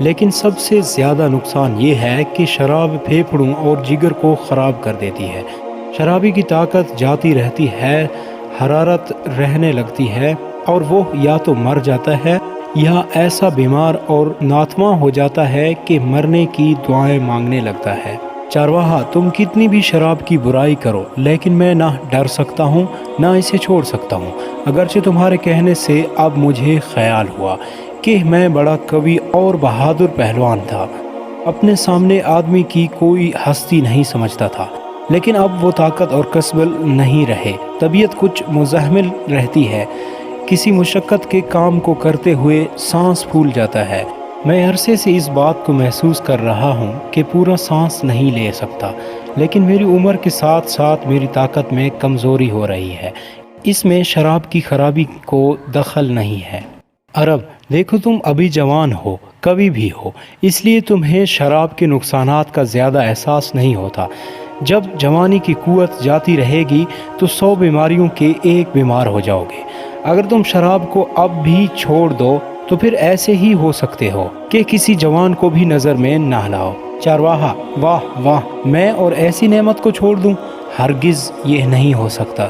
لیکن سب سے زیادہ نقصان یہ ہے کہ شراب پھیپھڑوں اور جگر کو خراب کر دیتی ہے۔ شرابی کی طاقت جاتی رہتی ہے، حرارت رہنے لگتی ہے اور وہ یا تو مر جاتا ہے یا ایسا بیمار اور ناتواں ہو جاتا ہے کہ مرنے کی دعائیں مانگنے لگتا ہے۔ چارواہا، تم کتنی بھی شراب کی برائی کرو لیکن میں نہ ڈر سکتا ہوں نہ اسے چھوڑ سکتا ہوں، اگرچہ تمہارے کہنے سے اب مجھے خیال ہوا کہ میں بڑا قوی اور بہادر پہلوان تھا، اپنے سامنے آدمی کی کوئی ہستی نہیں سمجھتا تھا، لیکن اب وہ طاقت اور کسبل نہیں رہے، طبیعت کچھ مزاحمل رہتی ہے، کسی مشقت کے کام کو کرتے ہوئے سانس پھول جاتا ہے۔ میں عرصے سے اس بات کو محسوس کر رہا ہوں کہ پورا سانس نہیں لے سکتا، لیکن میری عمر کے ساتھ ساتھ میری طاقت میں کمزوری ہو رہی ہے، اس میں شراب کی خرابی کو دخل نہیں ہے۔ عرب، دیکھو تم ابھی جوان ہو، کبھی بھی ہو، اس لیے تمہیں شراب کے نقصانات کا زیادہ احساس نہیں ہوتا۔ جب جوانی کی قوت جاتی رہے گی تو 100 بیماریوں کے ایک بیمار ہو جاؤ گے۔ اگر تم شراب کو اب بھی چھوڑ دو تو پھر ایسے ہی ہو سکتے ہو کہ کسی جوان کو بھی نظر میں نہ لاؤ۔ چارواہا، واہ واہ، میں اور ایسی نعمت کو چھوڑ دوں؟ ہرگز یہ نہیں ہو سکتا،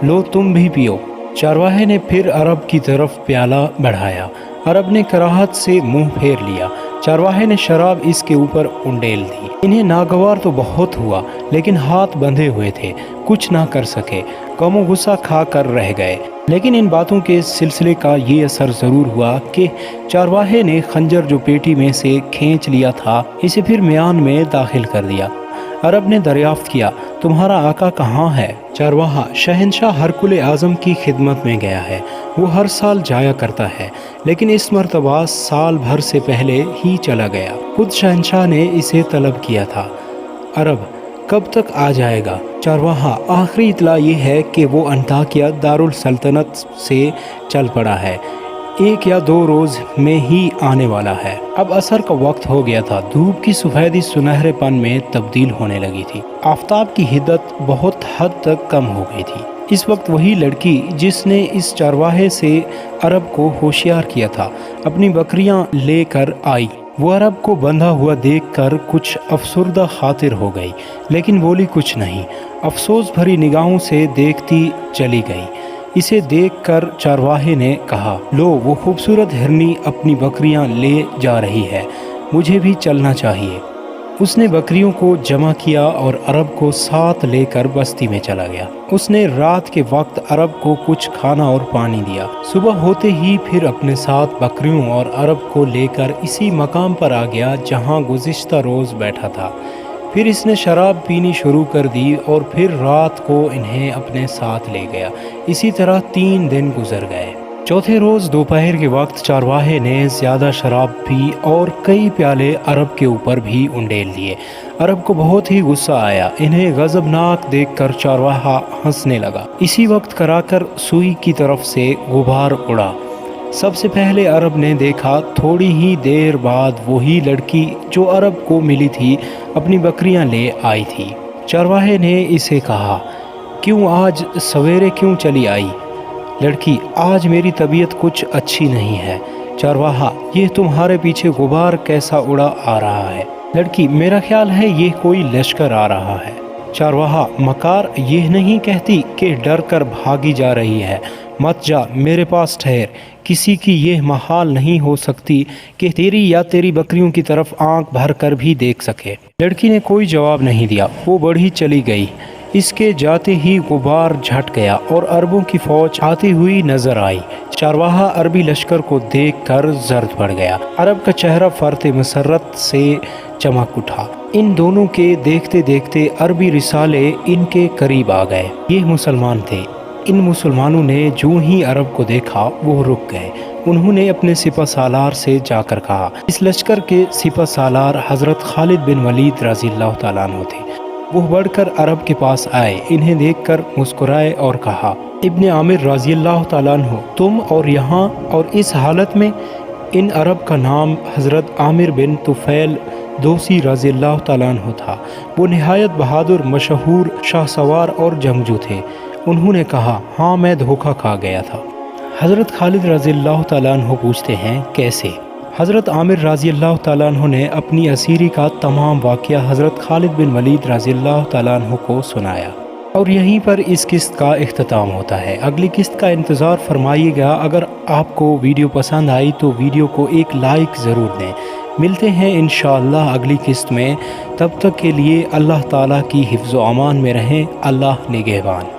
لو تم بھی پیو۔ چارواہے نے پھر عرب کی طرف پیالہ بڑھایا، عرب نے کراہت سے منہ پھیر لیا۔ چارواہے نے شراب اس کے اوپر انڈیل دی۔ انہیں ناگوار تو بہت ہوا لیکن ہاتھ بندھے ہوئے تھے، کچھ نہ کر سکے، غم و غصہ کھا کر رہ گئے۔ لیکن ان باتوں کے سلسلے کا یہ اثر ضرور ہوا کہ چارواہے نے خنجر جو پیٹی میں سے کھینچ لیا تھا اسے پھر میان میں داخل کر دیا۔ عرب نے دریافت کیا، تمہارا آقا کہاں ہے؟ چارواہا، شہنشاہ ہرکل اعظم کی خدمت میں گیا ہے، وہ ہر سال جایا کرتا ہے، لیکن اس مرتبہ سال بھر سے پہلے ہی چلا گیا، خود شہنشاہ نے اسے طلب کیا تھا۔ عرب، کب تک آ جائے گا؟ چارواہا، آخری اطلاع یہ ہے کہ وہ انطاکیہ دارالسلطنت سے چل پڑا ہے، 1 یا 2 روز میں ہی آنے والا ہے۔ اب عصر کا وقت ہو گیا تھا، دھوپ کی سفیدی سنہرے پن میں تبدیل ہونے لگی تھی، آفتاب کی حدت بہت حد تک کم ہو گئی تھی۔ اس وقت وہی لڑکی جس نے اس چارواہے سے عرب کو ہوشیار کیا تھا اپنی بکریاں لے کر آئی۔ وہ عرب کو بندھا ہوا دیکھ کر کچھ افسردہ خاطر ہو گئی، لیکن بولی کچھ نہیں، افسوس بھری نگاہوں سے دیکھتی چلی گئی۔ اسے دیکھ کر چارواہے نے کہا، لو وہ خوبصورت ہرنی اپنی بکریاں لے جا رہی ہے، مجھے بھی چلنا چاہیے۔ اس نے بکریوں کو جمع کیا اور عرب کو ساتھ لے کر بستی میں چلا گیا۔ اس نے رات کے وقت عرب کو کچھ کھانا اور پانی دیا، صبح ہوتے ہی پھر اپنے ساتھ بکریوں اور عرب کو لے کر اسی مقام پر آ گیا جہاں گزشتہ روز بیٹھا تھا۔ پھر اس نے شراب پینی شروع کر دی اور پھر رات کو انہیں اپنے ساتھ لے گیا۔ اسی طرح 3 دن گزر گئے۔ چوتھے روز دوپہر کے وقت چارواہے نے زیادہ شراب پی اور کئی پیالے عرب کے اوپر بھی انڈیل دیے۔ عرب کو بہت ہی غصہ آیا، انہیں غضبناک دیکھ کر چارواہا ہنسنے لگا۔ اسی وقت کرا کر سوئی کی طرف سے غبار اڑا۔ سب سے پہلے عرب نے دیکھا، تھوڑی ہی دیر بعد وہی لڑکی جو عرب کو ملی تھی اپنی بکریاں لے آئی تھی۔ چارواہے نے اسے کہا، کیوں آج سویرے کیوں چلی آئی؟ لڑکی، آج میری طبیعت کچھ اچھی نہیں ہے۔ چارواہا، یہ تمہارے پیچھے غبار کیسا اڑا آ رہا ہے؟ لڑکی، میرا خیال ہے یہ کوئی لشکر آ رہا ہے۔ چارواہا، مکار یہ نہیں کہتی کہ ڈر کر بھاگی جا رہی ہے؟ مت جا، میرے پاس ٹھہر، کسی کی یہ محال نہیں ہو سکتی کہ تیری یا تیری بکریوں کی طرف آنکھ بھر کر بھی دیکھ سکے۔ لڑکی نے کوئی جواب نہیں دیا، وہ بڑھی چلی گئی۔ اس کے جاتے ہی غبار جھٹ گیا اور عربوں کی فوج آتی ہوئی نظر آئی۔ چارواہا عربی لشکر کو دیکھ کر زرد پڑ گیا، عرب کا چہرہ فرط مسرت سے چمک اٹھا۔ ان دونوں کے دیکھتے دیکھتے عربی رسالے ان کے قریب آ گئے۔ یہ مسلمان تھے۔ ان مسلمانوں نے جو ہی عرب کو دیکھا وہ رک گئے۔ انہوں نے اپنے سپہ سالار سے جا کر کہا، اس لشکر کے سپہ سالار حضرت خالد بن ولید رضی اللہ تعالیٰ عنہ تھے۔ وہ بڑھ کر عرب کے پاس آئے، انہیں دیکھ کر مسکرائے اور کہا، ابن عامر رضی اللہ تعالیٰ عنہ، تم اور یہاں اور اس حالت میں؟ ان عرب کا نام حضرت عامر بن طفیل دوسی رضی اللہ تعالیٰ عنہ تھا۔ وہ نہایت بہادر، مشہور شاہ سوار اور جنگجو تھے۔ انہوں نے کہا، ہاں میں دھوکہ کھا گیا تھا۔ حضرت خالد رضی اللہ تعالیٰ عنہ پوچھتے ہیں، کیسے؟ حضرت عامر رضی اللہ تعالیٰ عنہ نے اپنی اسیری کا تمام واقعہ حضرت خالد بن ولید رضی اللہ تعالیٰ عنہ کو سنایا، اور یہیں پر اس قسط کا اختتام ہوتا ہے۔ اگلی قسط کا انتظار فرمائیے گا۔ اگر آپ کو ویڈیو پسند آئی تو ویڈیو کو ایک لائک ضرور دیں۔ ملتے ہیں انشاءاللہ اگلی قسط میں، تب تک کے لیے اللہ تعالیٰ کی حفظ و امان میں رہیں۔ اللہ نگہبان۔